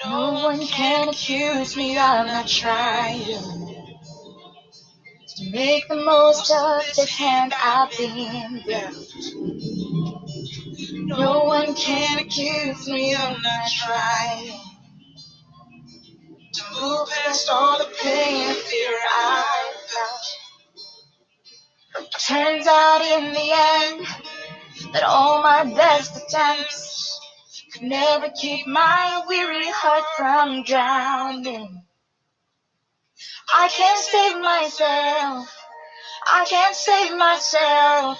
No one can accuse me of not trying to make the most of this hand I've been dealt. No one can accuse me of not trying to move past all the pain and fear I felt. Turns out in the end that all my best attempts could never keep my weary heart from drowning. I can't save myself. I can't save myself.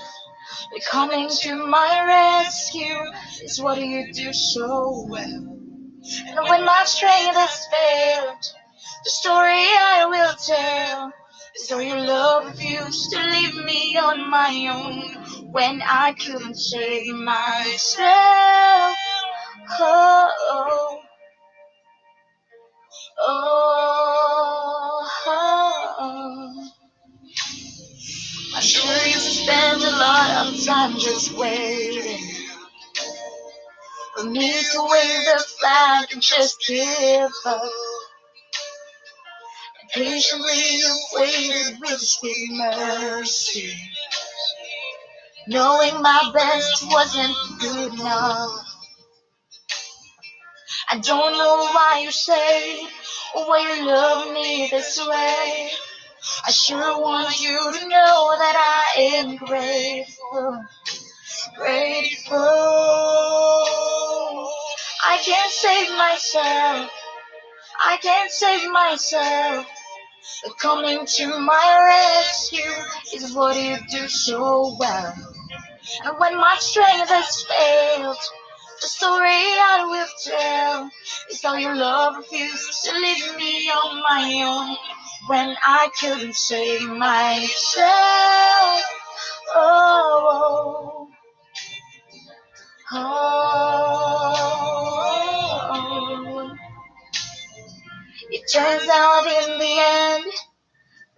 But coming to my rescue is what you do so well. And when my strength has failed, the story I will tell is how your love refused to leave me on my own when I couldn't save myself. Oh, oh, oh, oh. I'm sure you spend a lot of time just waiting for me to wave the flag and just give up. Patiently you waited with sweet mercy, knowing my best wasn't good enough. I don't know why you say, or why you love me this way. I sure want you to know that I am grateful, grateful. I can't save myself, I can't save myself. But coming to my rescue is what you do so well. And when my strength has failed, the story I will tell is how your love refused to leave me on my own when I couldn't save myself. Oh, oh, oh. It turns out in the end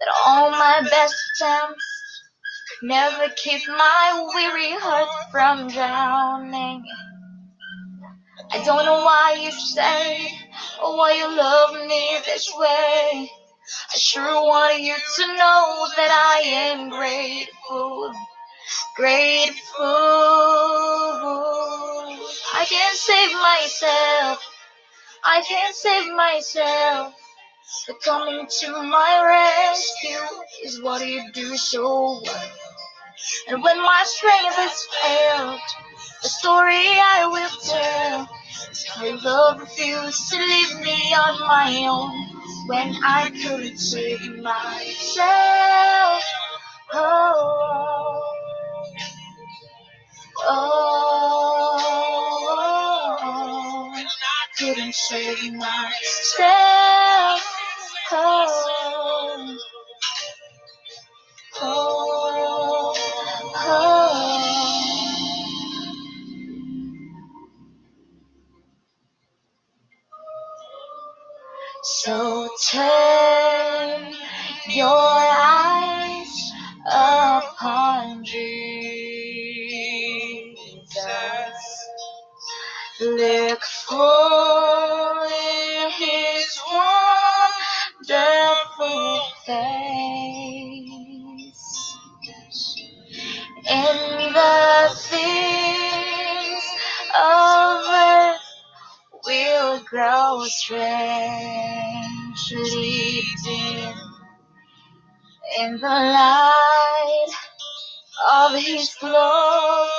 that all my best attempts could never keep my weary heart from drowning. I don't know why you say, or why you love me this way. I sure want you to know that I am grateful, grateful. I can't save myself, I can't save myself. But coming to my rescue is what you do so well. And when my strength has failed, the story I will tell is how your love refused to leave me on my own when I couldn't save myself. Oh, oh, I couldn't save myself. Oh, oh, oh. So turn your eyes upon Jesus. Look for his wonderful face in the things of earth will grow strangely dim in the light of his glory.